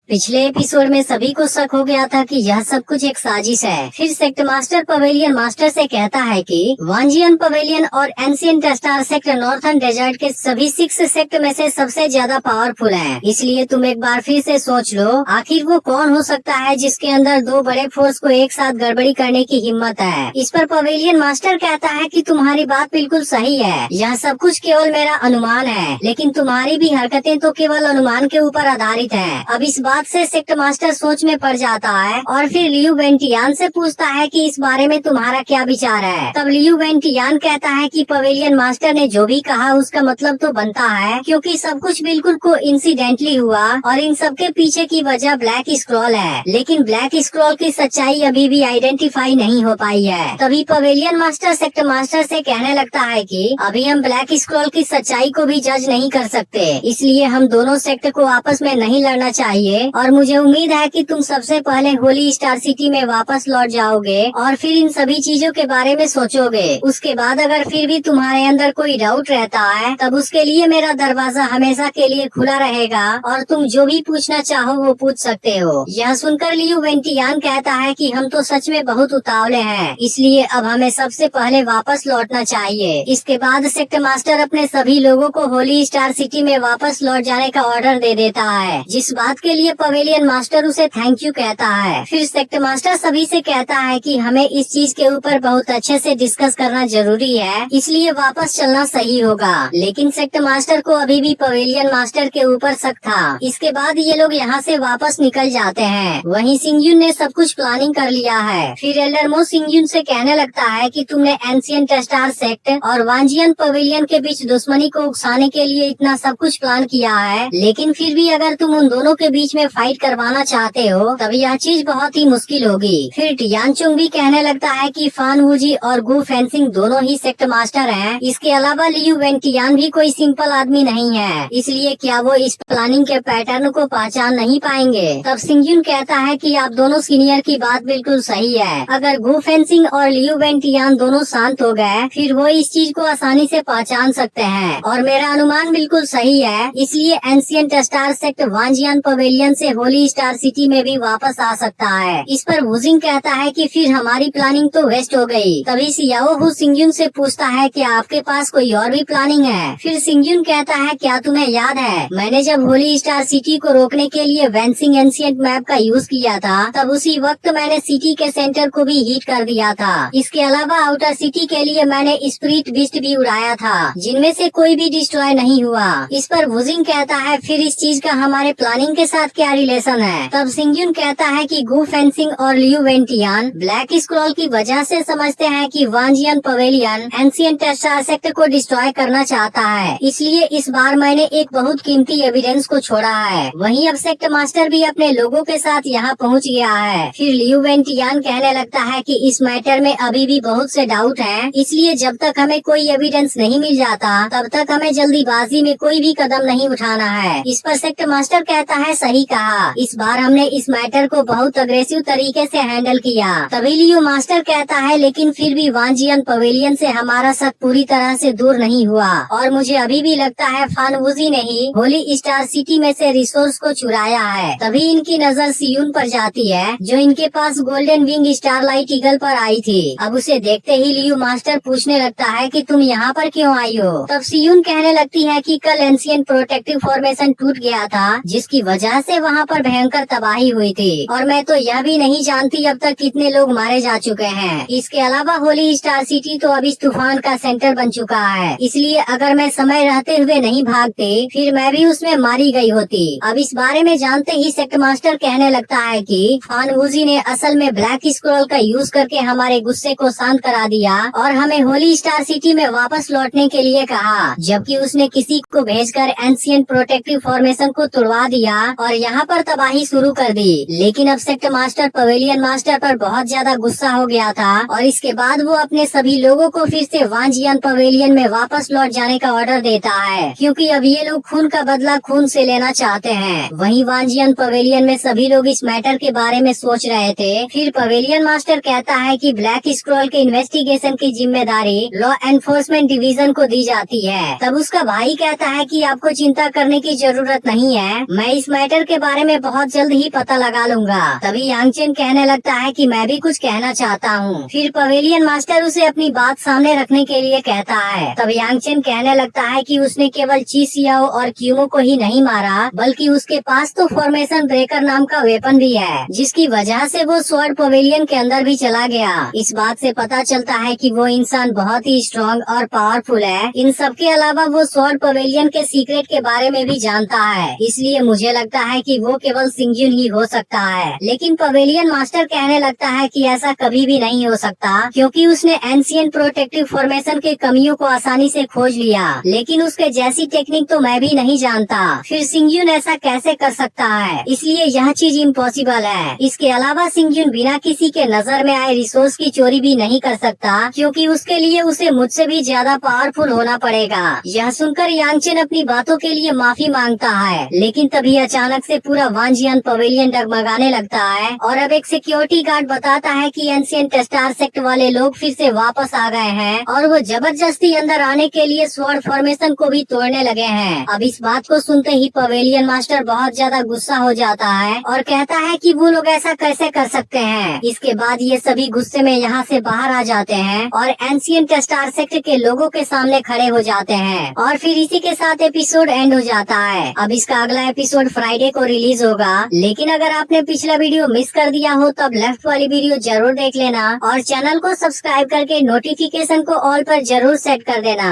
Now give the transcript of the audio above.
पिछले एपिसोड में सभी को शक हो गया था कि यह सब कुछ एक साजिश है। फिर सेक्ट मास्टर पवेलियन मास्टर से कहता है कि वांजियन पवेलियन और ancient star sect northern desert के सभी 6 सेक्ट में से सबसे ज्यादा पावरफुल है। इसलिए तुम एक बार फिर से सोच लो, आखिर वो कौन हो सकता है जिसके अंदर 2 बड़े फोर्स को एक साथ गड़बड़ी करने की हिम्मत है। इस पर पवेलियन मास्टर कहता है कि तुम्हारी बात बिल्कुल सही है, यह सब कुछ केवल मेरा अनुमान है, लेकिन तुम्हारी भी हरकतें तो केवल अनुमान के ऊपर आधारित है। अब इस बात से सेक्ट मास्टर सोच में पड़ जाता है और फिर लियू वेंटियान से पूछता है कि इस बारे में तुम्हारा क्या विचार है। तब लियू वेंटियान कहता है कि पवेलियन मास्टर ने जो भी कहा उसका मतलब तो बनता है, क्योंकि सब कुछ बिल्कुल कोइंसिडेंटली हुआ और इन सब के पीछे की वजह ब्लैक स्क्रॉल है। लेकिन ब्लैक स्क्रॉल की सच्चाई अभी भी आइडेंटिफाई नहीं हो पाई है। तभी पवेलियन मास्टर सेक्ट मास्टर से कहने लगता है कि अभी हम ब्लैक स्क्रॉल की सच्चाई को भी जज नहीं कर सकते, इसलिए हम दोनों सेक्ट को आपस में नहीं लड़ना चाहिए। और मुझे उम्मीद है कि तुम सबसे पहले होली स्टार सिटी में वापस लौट जाओगे और फिर इन सभी चीजों के बारे में सोचोगे। उसके बाद अगर फिर भी तुम्हारे अंदर कोई डाउट रहता है, तब उसके लिए मेरा दरवाजा हमेशा के लिए खुला रहेगा और तुम जो भी पूछना चाहो वो पूछ सकते हो। यह सुनकर लियू वेंटियान कहता है कि हम तो सच में बहुत उतावले हैं, इसलिए अब हमें सबसे पहले वापस लौटना चाहिए। इसके बाद सेक्ट मास्टर अपने सभी लोगों को होली स्टार सिटी में वापस लौट जाने का ऑर्डर दे देता है, जिस बात के लिए पवेलियन मास्टर उसे थैंक यू कहता है। फिर सेक्ट मास्टर सभी से कहता है कि हमें इस चीज के ऊपर बहुत अच्छे से डिस्कस करना जरूरी है, इसलिए वापस चलना सही होगा। लेकिन सेक्ट मास्टर को अभी भी पवेलियन मास्टर के ऊपर शक था। इसके बाद ये लोग यहाँ से वापस निकल जाते हैं। वहीं सिंगयुन ने सब कुछ प्लानिंग कर लिया है। फिर एल्डरमो सिंगयुन से कहने लगता है कि तुमने एंशिएंट स्टार सेक्ट और वांजियन पवेलियन के बीच दुश्मनी को उकसाने के लिए इतना सब कुछ प्लान किया है, लेकिन फिर भी अगर तुम उन दोनों के बीच में फाइट करवाना चाहते हो तब यह चीज बहुत ही मुश्किल होगी। फिर टियानचुंग भी कहने लगता है कि फान वूजी और गु फेंसिंग दोनों ही सेक्ट मास्टर हैं। इसके अलावा लियू वेंटियान भी कोई सिंपल आदमी नहीं है, इसलिए क्या वो इस प्लानिंग के पैटर्न को पहचान नहीं पाएंगे। तब सिंगयुन कहता है कि आप दोनों सीनियर की बात बिल्कुल सही है। अगर गु फेंसिंग और लियू वेंटियान दोनों शांत हो गए फिर वो इस चीज को आसानी से पहचान सकते हैं और मेरा अनुमान बिल्कुल सही है, इसलिए एंशिएंट स्टार सेक्ट वांजियन पवेलियन से होली स्टार सिटी में भी वापस आ सकता है। इस पर वुजिंग कहता है कि फिर हमारी प्लानिंग तो वेस्ट हो गई। तभी सियाओहू सिंगयुन से पूछता है कि आपके पास कोई और भी प्लानिंग है। फिर सिंगयुन कहता है क्या तुम्हें याद है मैंने जब होली स्टार सिटी को रोकने के लिए वेंसिंग एंशिएंट मैप का यूज किया था, तब उसी वक्त मैंने सिटी के सेंटर को भी हीट कर दिया था। इसके अलावा आउटर सिटी के लिए मैंने स्पिरिट बिस्ट भी उड़ाया था, जिनमें से कोई भी डिस्ट्रॉय नहीं हुआ। इस पर वुजिंग कहता है फिर इस चीज का हमारे प्लानिंग के साथ क्या रिलेशन है। तब सिंगयुन कहता है कि गु फेंसिंग और लियू वेंटियान ब्लैक स्क्रॉल की वजह से समझते हैं कि Wanjian pavilion ancient star sect को डिस्ट्रॉय करना चाहता है, इसलिए इस बार मैंने एक बहुत कीमती एविडेंस को छोड़ा है। वहीं अब सेक्ट मास्टर भी अपने लोगों के साथ यहाँ पहुँच गया है। फिर लियू वेंटियान कहने लगता है कि इस मैटर में अभी भी बहुत से डाउट हैं, इसलिए जब तक हमें कोई एविडेंस नहीं मिल जाता तब तक हमें जल्दीबाजी में कोई भी कदम नहीं उठाना है। इस पर सेक्ट मास्टर कहता है सही कहा, इस बार हमने इस मैटर को बहुत अग्रेसिव तरीके से हैंडल किया। तभी लियू मास्टर कहता है लेकिन फिर भी वांजियन पवेलियन से हमारा शक पूरी तरह से दूर नहीं हुआ और मुझे अभी भी लगता है फान वूजी ने ही होली स्टार सिटी में से रिसोर्स को चुराया है। तभी इनकी नजर सियून पर जाती है जो इनके पास गोल्डन विंग स्टारलाइट ईगल पर आई थी। अब उसे देखते ही लियू मास्टर पूछने लगता है कि तुम यहाँ पर क्यों आई हो। तब सियून कहने लगती है कि कल एंशिएंट प्रोटेक्टिव फॉर्मेशन टूट गया था, जिसकी वजह से वहाँ पर भयंकर तबाही हुई थी और मैं तो यह भी नहीं जानती अब तक कितने लोग मारे जा चुके हैं। इसके अलावा होली स्टार सिटी तो अब इस तूफान का सेंटर बन चुका है, इसलिए अगर मैं समय रहते हुए नहीं भागती फिर मैं भी उसमें मारी गई होती। अब इस बारे में जानते ही सेक्ट मास्टर कहने लगता है कि फान वूजी ने असल में ब्लैक स्क्रॉल का यूज करके हमारे गुस्से को शांत करा दिया और हमें होली स्टार सिटी में वापस लौटने के लिए कहा, जबकि उसने किसी को भेजकर एंशिएंट प्रोटेक्टिव फॉर्मेशन को तोड़वा दिया और यहाँ पर तबाही शुरू कर दी। लेकिन अब सेक्ट मास्टर पवेलियन मास्टर पर बहुत ज्यादा गुस्सा हो गया था और इसके बाद वो अपने सभी लोगों को फिर से वांजियन पवेलियन में वापस लौट जाने का ऑर्डर देता है, क्योंकि अब ये लोग खून का बदला खून से लेना चाहते हैं। वहीं वांजियन पवेलियन में सभी लोग इस मैटर के बारे में सोच रहे थे। फिर पवेलियन मास्टर कहता है कि ब्लैक स्क्रॉल के इन्वेस्टिगेशन की जिम्मेदारी लॉ एनफोर्समेंट डिवीजन को दी जाती है। तब उसका भाई कहता है कि आपको चिंता करने की जरूरत नहीं है, मैं इस मैटर के के बारे में बहुत जल्द ही पता लगा लूंगा। तभी यांगचेन कहने लगता है कि मैं भी कुछ कहना चाहता हूँ। फिर पवेलियन मास्टर उसे अपनी बात सामने रखने के लिए कहता है। तब यांगचेन कहने लगता है कि उसने केवल ची सियाओ और क्यूमो को ही नहीं मारा, बल्कि उसके पास तो फॉर्मेशन ब्रेकर नाम का वेपन भी है, जिसकी वजह से वो स्वॉर्ड पवेलियन के अंदर भी चला गया। इस बात से पता चलता है कि वो इंसान बहुत ही स्ट्रॉन्ग और पावरफुल है। इन सब के अलावा वो स्वॉर्ड पवेलियन के सीक्रेट के बारे में भी जानता है, इसलिए मुझे लगता है कि वो केवल सिंगयुन ही हो सकता है। लेकिन पवेलियन मास्टर कहने लगता है कि ऐसा कभी भी नहीं हो सकता, क्योंकि उसने एंशिएंट प्रोटेक्टिव फॉर्मेशन के कमियों को आसानी से खोज लिया, लेकिन उसके जैसी टेक्निक तो मैं भी नहीं जानता। फिर सिंगयुन ऐसा कैसे कर सकता है, इसलिए यह चीज इम्पॉसिबल है। इसके अलावा सिंगयुन बिना किसी के नजर में आए रिसोर्स की चोरी भी नहीं कर सकता, क्योंकि उसके लिए उसे मुझसे भी ज्यादा पावरफुल होना पड़ेगा। यह सुनकर यांगचेन अपनी बातों के लिए माफी मांगता है, लेकिन तभी अचानक से पूरा वांजियन पवेलियन डगमगाने लगता है और अब एक सिक्योरिटी गार्ड बताता है कि एंशिएंट स्टार सेक्ट वाले लोग फिर से वापस आ गए हैं और वो जबरदस्ती अंदर आने के लिए स्वॉर्ड फॉर्मेशन को भी तोड़ने लगे हैं। अब इस बात को सुनते ही पवेलियन मास्टर बहुत ज्यादा गुस्सा हो जाता है और कहता है कि वो लोग ऐसा कैसे कर सकते हैं। इसके बाद ये सभी गुस्से में यहाँ से बाहर आ जाते हैं और एंशिएंट स्टार सेक्ट के लोगों के सामने खड़े हो जाते हैं और फिर इसी के साथ एपिसोड एंड हो जाता है। अब इसका अगला एपिसोड फ्राइडे को रिलीज होगा, लेकिन अगर आपने पिछला वीडियो मिस कर दिया हो तब लेफ्ट वाली वीडियो जरूर देख लेना और चैनल को सब्सक्राइब करके नोटिफिकेशन को ऑल पर जरूर सेट कर देना।